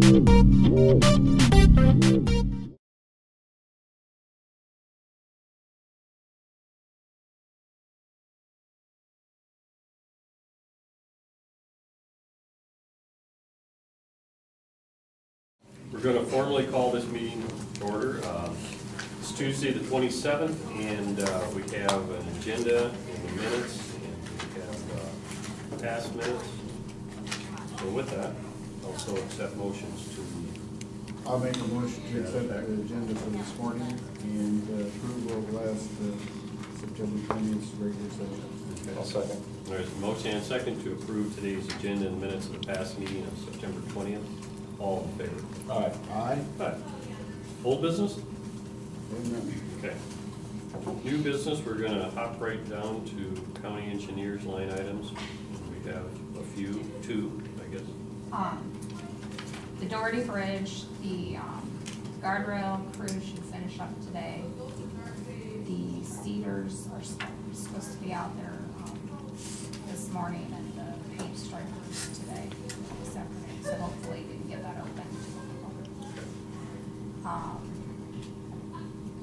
We're going to formally call this meeting to order. It's Tuesday the 27th, and we have an agenda and minutes, and we have past minutes. So with that, also accept motions to... I'll make a motion to accept the agenda for this morning and approval of last September 20th regular session. Okay. I'll second. There's a motion and a second to approve today's agenda and minutes of the past meeting of September 20th. All in favor? Aye. Aye. Aye. Old business? Amen. Okay. New business, we're going to hop right down to county engineers line items. We have a few, two, I guess. The Doherty Bridge, the guardrail crew should finish up today. The cedars are supposed to be out there this morning, and the paint stripers today, this afternoon. So hopefully we can get that open.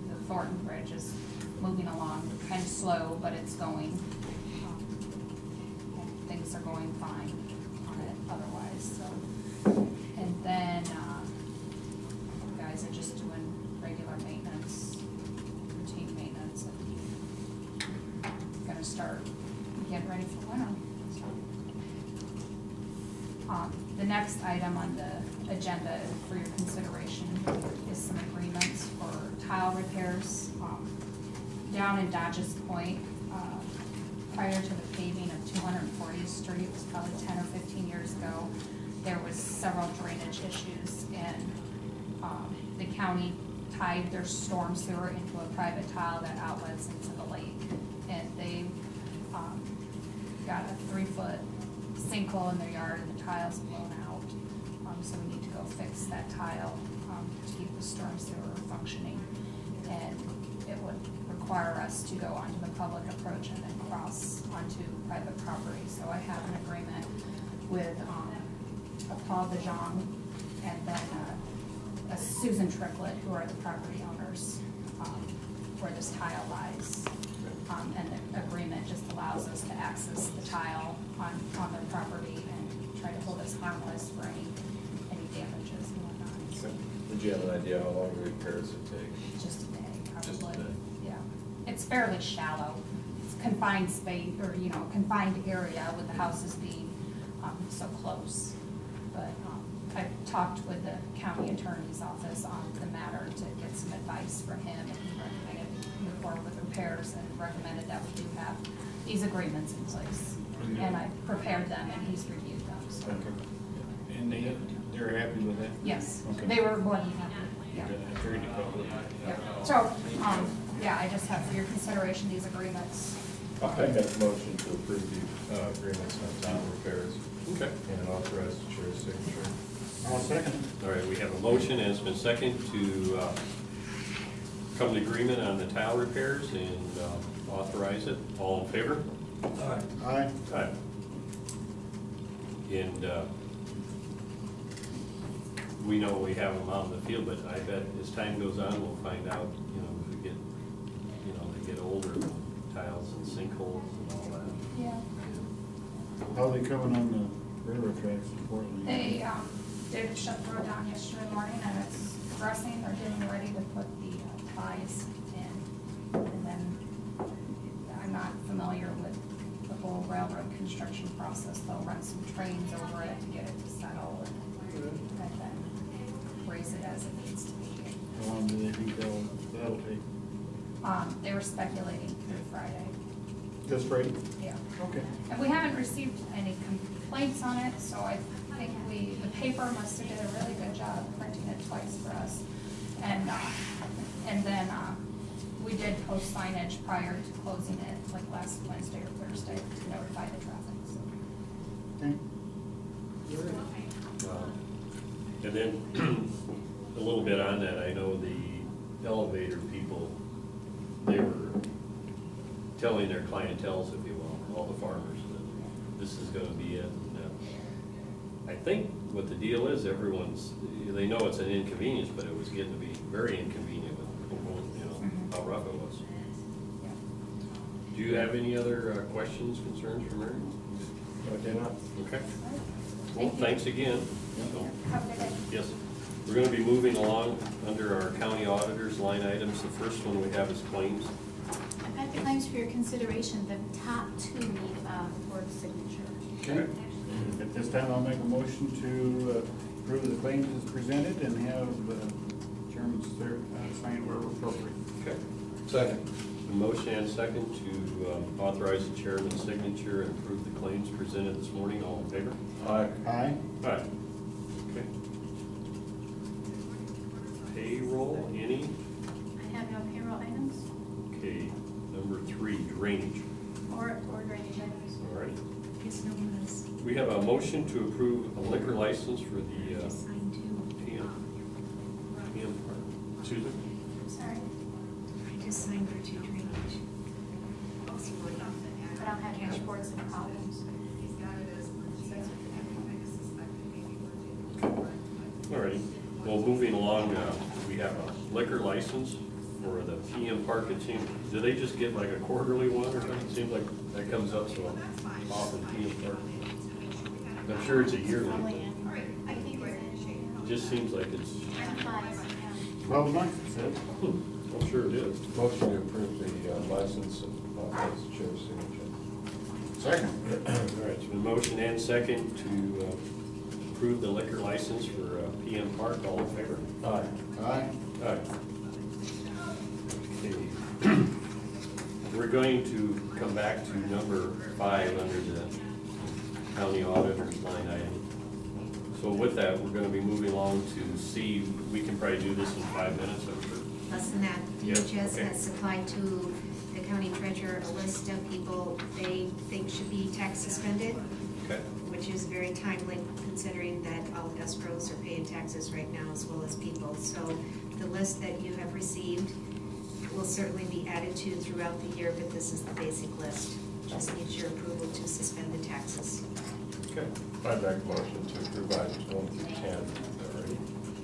The Thornton Bridge is moving along kind of slow, but it's going. Things are going fine on it otherwise. So, and then you guys are just doing regular maintenance, routine maintenance, and gonna start getting ready for winter. The next item on the agenda for your consideration is some agreements for tile repairs down in Dodge's Point. Prior to the paving of 240th Street, it was probably 10 or 15 years ago, there was several drainage issues, and the county tied their storm sewer into a private tile that outlets into the lake, and they got a 3-foot sinkhole in their yard, and the tile's blown out. So we need to go fix that tile to keep the storm sewer functioning, and it would require us to go onto the public approach and then cross onto private property. So I have an agreement with Paul DeJong and then a Susan Triplett, who are the property owners where this tile lies. And the agreement just allows us to access the tile on their property and try to hold us harmless for any damages and whatnot. So, would you have an idea how long the repairs would take? just a day, probably. Just a day. Yeah. It's fairly shallow. It's confined space, or confined area with the houses being so close. But I've talked with the county attorney's office on the matter to get some advice from him, and he recommended move forward with repairs and recommended that we do have these agreements in place. And I prepared them, and he's reviewed them. So. Okay. And they're happy with that? Yes. Okay. They were more than happy. Yeah. Yeah. So, yeah, I just have for your consideration these agreements. I make a motion to approve the agreements on town repairs. Okay. And authorize the chair's signature. I'll second. All right, we have a motion and it's been seconded to come to agreement on the tile repairs and authorize it. All in favor? Aye. Aye. Aye. And we know we have them out in the field, but I bet as time goes on, we'll find out, if we get, they get older, tiles and sinkholes and all that. Yeah. How are they coming on the railroad tracks in Portland? They did shut the road down yesterday morning, and it's progressing. They're getting ready to put the ties in. And then I'm not familiar with the whole railroad construction process. They'll run some trains over it to get it to settle, and then raise it as it needs to be. How long do they think that'll take? They were speculating through Friday. Just Friday? Yeah. Okay. And we haven't received any complaints on it, so I think the paper must have did a really good job printing it twice for us. And then we did post signage prior to closing it, like last Wednesday or Thursday, to notify the traffic. So. Okay. And then a little bit on that, I know the elevator people, they were telling their clientels, if you will, all the farmers, that this is going to be it. And, I think what the deal is, they know it's an inconvenience, but it was getting to be very inconvenient with, how rough it was. Do you have any other questions, concerns for Mary? I do not. Okay. Well, thanks again. So, Have a good day. yes, we're going to be moving along under our county auditors line items. The first one we have is claims. I've got the claims for your consideration. The top two need board signature. Okay. At this time, I'll make a motion to approve the claims as presented and have chairman sign where appropriate. Okay. Second. A motion and second to authorize the chairman's signature and approve the claims presented this morning. All in favor? Aye. Aye. Aye. Okay. Payroll, any? I have no payroll items Okay. Number 3, drainage. or drainage items. All right. Guess no one has We have a motion to approve a liquor license for the signed too. PM part. Susan? Sorry, I just signed for 2 drainage. but I'll have dashboards and columns. All righty. Well, moving along, we have a liquor license for the PM Park. It seems, do they just get like a quarterly one or something? It seems like that comes up so often, PM Park. I'm sure it's a yearly. Probably but in, I think we're in. it just seems like it's, 12 months, it says. I'm sure it is. Motion to approve the license and authorize the chair's signature. Second. All right, so a motion and second to approve the liquor license for PM Park. All in favor? Aye. Aye. Aye. Okay. We're going to come back to number 5 under the county auditor's line item. So with that, we're going to be moving along to C. We can probably do this in 5 minutes, I'm sure. Less than that, Yeah, DHS okay. has supplied to the county treasurer a list of people they think should be tax suspended, Okay. which is very timely considering that all escrows are paying taxes right now as well as people. So the list that you have received will certainly be added to throughout the year, but this is the basic list. Just needs your approval to suspend the taxes. Okay. I'd make a motion to approve items 1 through 10,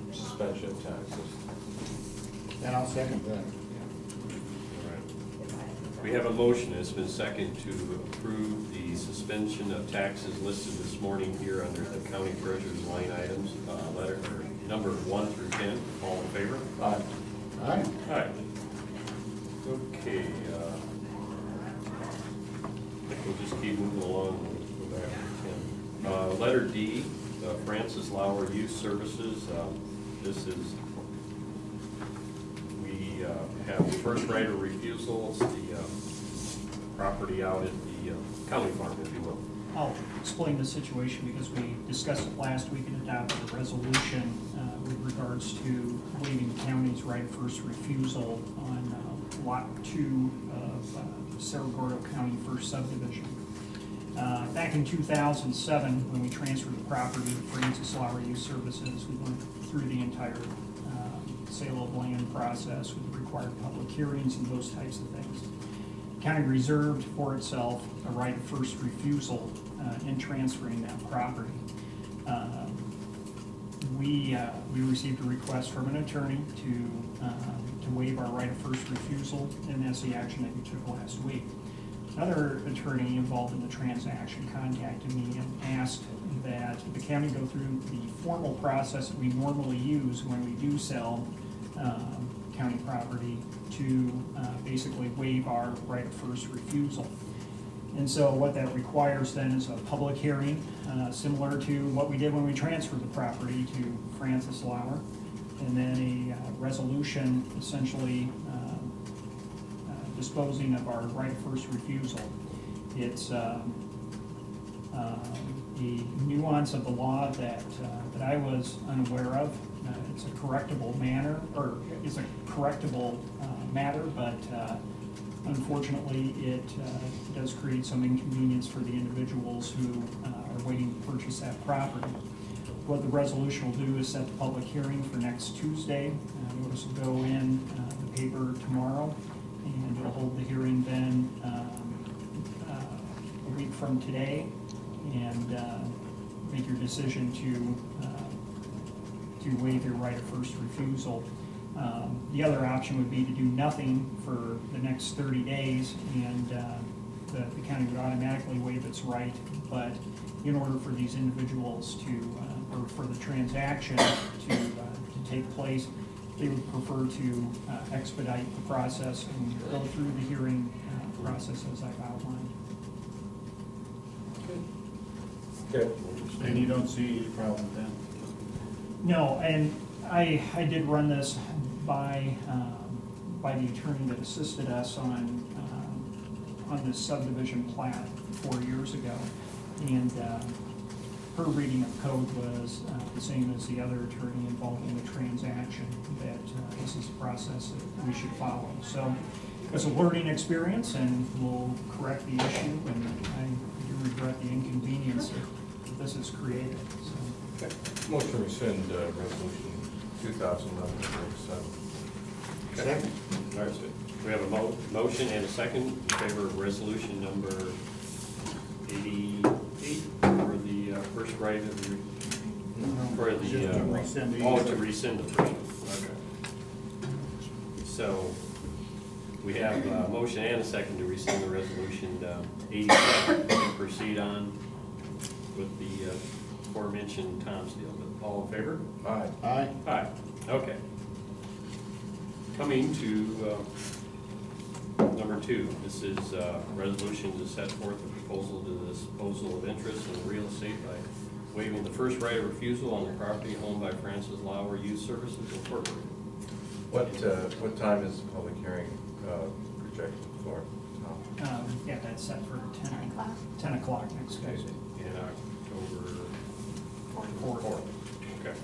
the suspension of taxes. And I'll second that. All right. We have a motion. It's been second to approve the suspension of taxes listed this morning here under the county treasurer's line items, number 1 through 10. All in favor? Aye. Aye. Aye. Okay, I think we'll just keep moving along, we'll go back to 10. Letter D, Francis Lauer Youth Services. This is, we have first right of refusal. It's the property out at the county farm, if you will. I'll explain the situation because we discussed it last week and adopted a resolution with regards to waiving the county's right of first refusal on Lot 2 of Cerro Gordo County First Subdivision. Back in 2007, when we transferred the property to Francis Lauer Youth Services, we went through the entire sale of land process with the required public hearings and those types of things. The county reserved for itself a right of first refusal in transferring that property. We received a request from an attorney to waive our right of first refusal, and that's the action that you took last week. Another attorney involved in the transaction contacted me and asked that the county go through the formal process that we normally use when we do sell county property to basically waive our right of first refusal. And so what that requires then is a public hearing, similar to what we did when we transferred the property to Francis Lauer, and then a resolution essentially disposing of our right of first refusal. It's a nuance of the law that I was unaware of. It's a correctable manner, or it's a correctable matter, but unfortunately it does create some inconvenience for the individuals who are waiting to purchase that property. What the resolution will do is set the public hearing for next Tuesday. Notice will go in the paper tomorrow, and it'll hold the hearing then a week from today. And make your decision to waive your right of first refusal. The other option would be to do nothing for the next 30 days, and the county would automatically waive its right. But in order for these individuals or for the transaction to take place, they would prefer to expedite the process and go through the hearing process as I've outlined. Okay. And you don't see any problem with that? No, and I did run this by the attorney that assisted us on this subdivision plat 4 years ago, and her reading of code was the same as the other attorney involved in the transaction, that this is a process that we should follow. So it's a learning experience, and we'll correct the issue, and I do regret the inconvenience that this has created. So. Okay. Motion to rescind resolution 2011-47. Second. All right, so we have a motion and a second in favor of resolution number 88 for the first right of the, for the, Just to rescind the- to rescind the first one. Okay. So we have a motion and a second to rescind the resolution 87 and proceed on with the aforementioned Tom's deal. But all in favor? Aye. Aye. Aye. Okay. Coming to number 2, this is resolution to set forth a proposal to the disposal of interest in real estate by waiving the first right of refusal on the property owned by Francis Lauer Youth Services Incorporated. What time is the public hearing projected for? Yeah, that's set for 10 o'clock. 10 o'clock next Tuesday. In October 4th. Okay.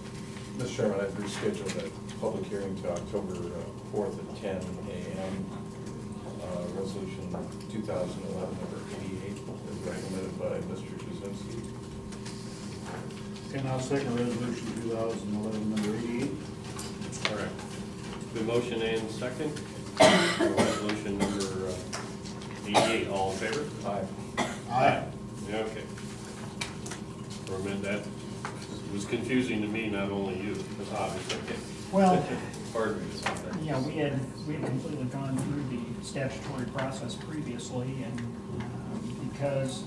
Mr. Chairman, I'd reschedule that public hearing to October 4th at 10 a.m. Resolution 2011 number 88, as recommended by Mr. Jazinski. And I'll second resolution 2011 number 88. All right. The motion and second for resolution number 88. All in favor? Aye. Aye. Okay. For a minute, that was confusing to me, not only you, because obviously. Well, Pardon me. Something. yeah, we had completely gone through the statutory process previously, and because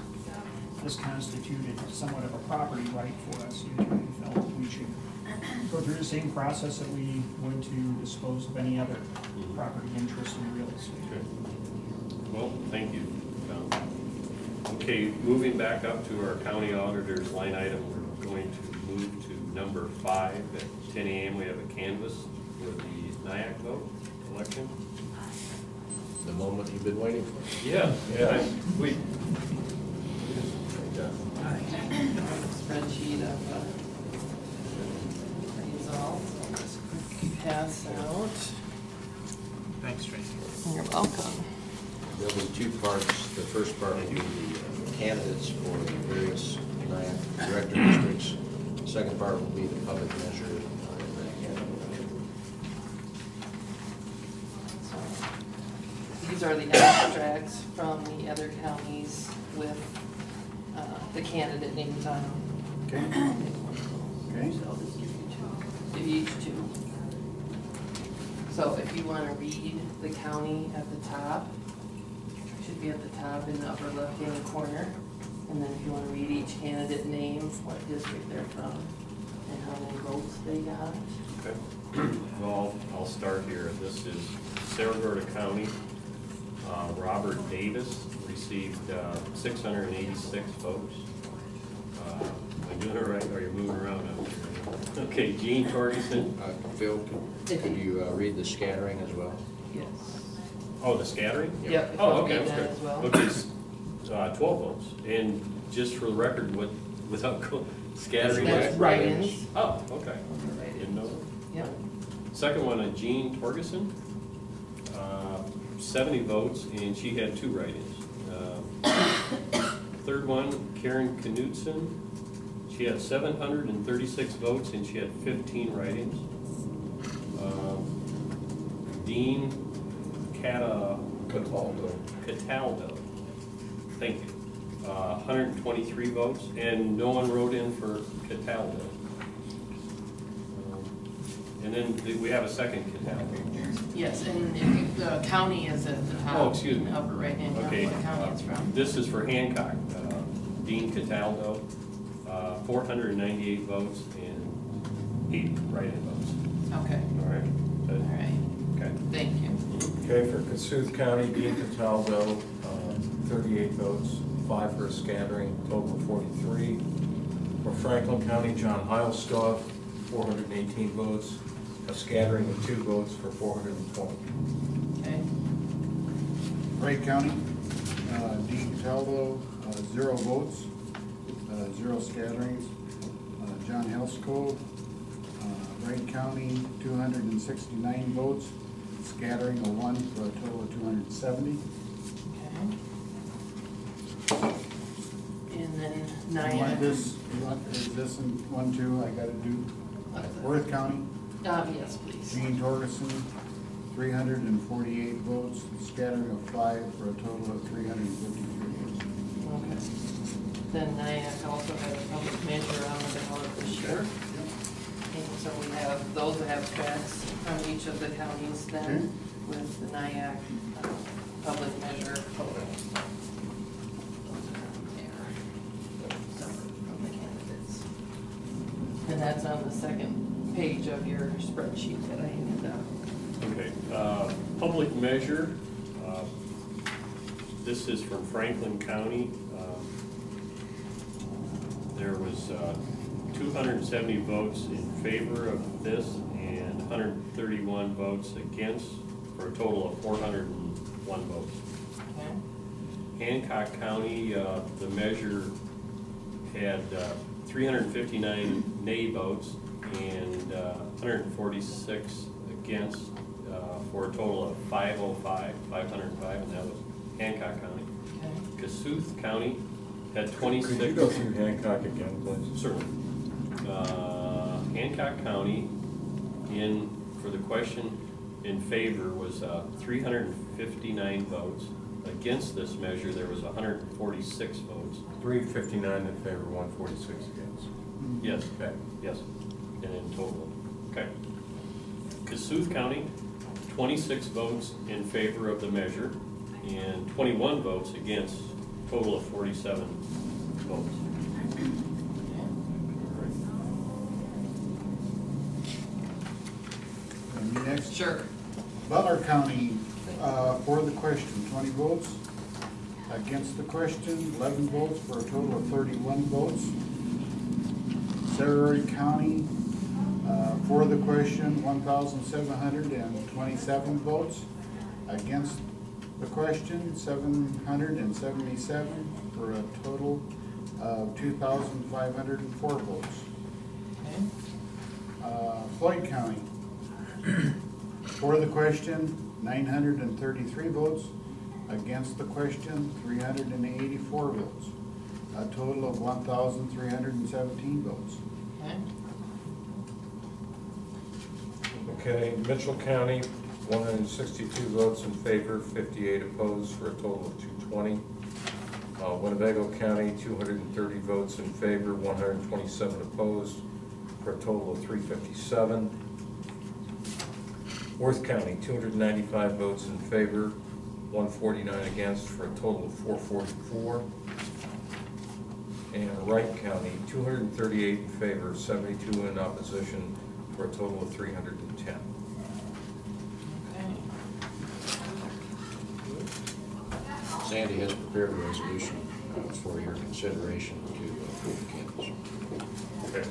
this constituted somewhat of a property right for us, we felt we should go through the same process that we would to dispose of any other property interest in real estate. Okay. Well, thank you. Okay, moving back up to our county auditor's line item, we're going to move to number 5 at 10 a.m. We have a canvass for the NIAC vote election. The moment you've been waiting for. Yeah. We. Spreadsheet of results. I'll just quick pass out. Thanks, Tracy. You're welcome. There'll be 2 parts. The first part will be the candidates for the various director districts. The second part will be the public measure. These are the abstracts from the other counties with the candidate names on them. Okay. Okay. So I'll just give you each 2. So if you want to read the county at the top, it should be at the top in the upper left-hand corner. And then if you want to read each candidate name, what district they're from, and how many votes they got. Okay. Well, I'll start here. This is Saragordo County. Robert Davis received 686 votes. Am I doing it right? Or are you moving around out there? Okay, Gene Torgerson. Phil, could you read the scattering as well? Yes. Oh, the scattering? Yep, if Oh, you okay, read that's that good. as well. Okay, 12 votes. And just for the record, without scattering? That's write-ins. Oh, okay. Didn't know that. Yep. Second one, Jean Torgerson, 70 votes, and she had 2 write-ins. Third one, Karen Knudsen, she had 736 votes, and she had 15 write-ins. Dean Cataldo, thank you, 123 votes, and no one wrote in for Cataldo. And then we have a second Cataldo. Yes, and if the county is at the top. Oh, excuse me. Upper right-hand corner, Okay, what county it's from. this is for Hancock, Dean Cataldo, 498 votes and 8 write-in votes. Okay, All right? all right, Okay. thank you. Okay, for Cassuth County, Dean Cataldo, 38 votes, 5 for a scattering, total of 43. For Franklin County, John Heilstoff, 418 votes, a scattering of 2 votes for 420. Okay, Wright County, Dean Cataldo, 0 votes, 0 scatterings. John Helsko, Wright County, 269 votes, scattering of 1 for a total of 270. okay. And then You want Nyack. this, is this in 1, 2, I gotta do? Worth County, Yes, please. Gene Torgerson, 348 votes, scattering of 5 for a total of 353 votes. Okay. Then Nyack also has a public measure on the ballot this year. And so we have those abstracts from each of the counties Okay. then with the Nyack public measure total. Separate from the candidates. And that's on the second page of your spreadsheet that I handed out. Okay, public measure, this is from Franklin County. There was 270 votes in favor of this and 131 votes against, for a total of 401 votes. Okay? Hancock County, the measure had 359 nay votes and 146 against, for a total of 505, and that was Hancock County. Okay. Cassuth County had 26. Could you go through Hancock again, please? Certainly. Hancock County, for the question in favor was 359 votes. Against this measure, there was 146 votes. 359 in favor, 146 against. Yes, Okay. yes, and in total. Okay. Cassuth County, 26 votes in favor of the measure and 21 votes against, total of 47 votes. And me next? Sure. Butler County, for the question, 20 votes. Against the question, 11 votes, for a total of 31 votes. Sarah County, for the question, 1,727 votes. Against the question, 777, for a total of 2,504 votes. Okay. Floyd County, for the question, 933 votes. Against the question, 384 votes. A total of 1,317 votes. Okay. Okay, Mitchell County, 162 votes in favor, 58 opposed, for a total of 220. Winnebago County, 230 votes in favor, 127 opposed, for a total of 357. Worth County, 295 votes in favor, 149 against, for a total of 444. And Wright County, 238 in favor, 72 in opposition, for a total of 310. Okay. Sandy has prepared a resolution for your consideration to approve the canvass. Okay.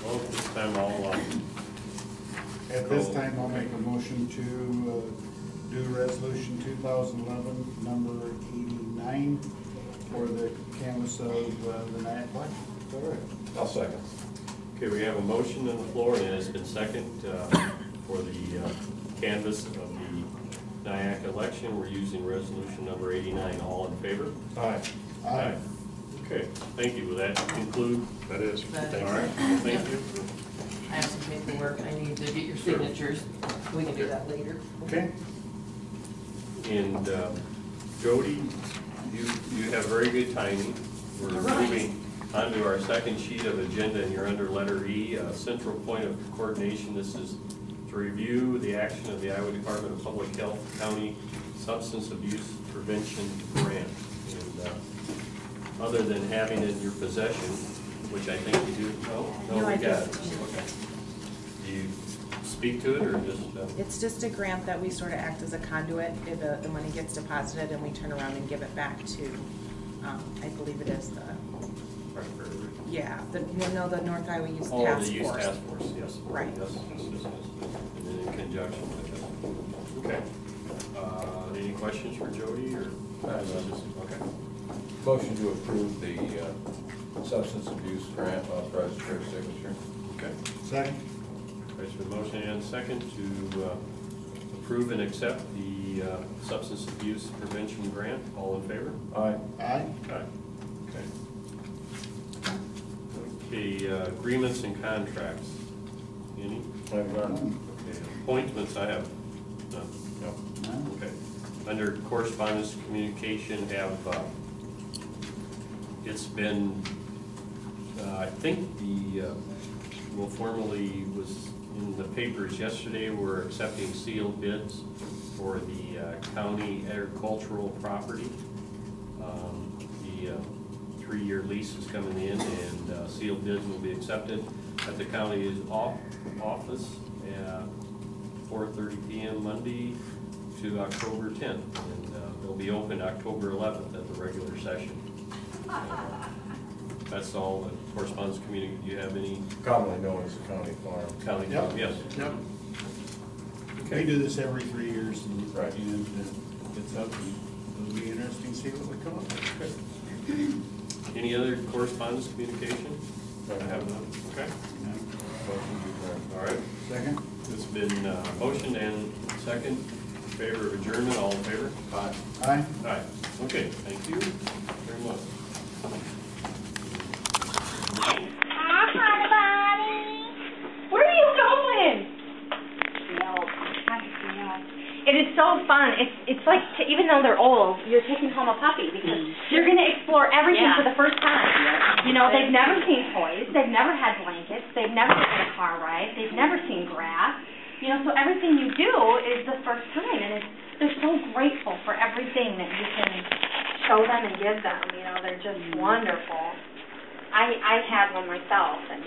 Well, this time I'll, At this time, I'll make a motion to do resolution 2011, number 89, for the canvass of the Nyack election. All right, I'll second. okay, we have a motion on the floor and it has been second for the canvass of the Nyack election. We're using resolution number 89. All in favor? Aye. Aye. Okay, thank you. Will that conclude? That is. That All is- right, thank you. I have some paperwork I need to get your signatures. We can do that later. Okay. And Jody, You have very good timing. We're moving on to our second sheet of agenda, and you're under letter E, central point of coordination. This is to review the action of the Iowa Department of Public Health County Substance Abuse Prevention Grant. And other than having it in your possession, which I think you do, no, we got it. Okay. Do you speak to it, or just? It's just a grant that we sort of act as a conduit. The money gets deposited and we turn around and give it back to, I believe it is the, yeah, the North Iowa Youth Task Force. Oh, the Youth Task Force, yes. Right. Yes. And then in conjunction with it. Okay. Any questions for Jody, or? Okay. Motion to approve the substance abuse grant, authorized chair signature. Okay. Second? There's been motion and second to approve and accept the substance abuse prevention grant. All in favor? Aye. Aye. Aye. Okay, agreements and contracts. Any? I have none. Okay, appointments, I have none. No. None? Okay. Under correspondence communication, have, it's been, I think the, well, formally was in the papers yesterday, we're accepting sealed bids for the county agricultural property. The 3-year lease is coming in, and sealed bids will be accepted at the county's office at 4:30 p.m. Monday to October 10th, and they'll be open October 11th at the regular session. That's all the correspondence community. Do you have any? Commonly known as the county farm. County, Yep. yes. Yep. Okay. We do this every 3 years, and Right. it's up, and it'll be interesting to see what we come up with. Any other correspondence communication? I have none. Okay. Motion to adjourn. All right. Second? It's been motioned and second. In favor of adjournment, all in favor? Aye. Aye. Aye. Okay, thank you very much. Where are you going? It is so fun. It's like, even though they're old, you're taking home a puppy because you're going to explore everything for the first time. You know, they've never seen toys. They've never had blankets. They've never taken a car ride. They've never seen grass. You know, so everything you do is the first time, and they're so grateful for everything that you can show them and give them. You know, they're just wonderful. I had one myself, and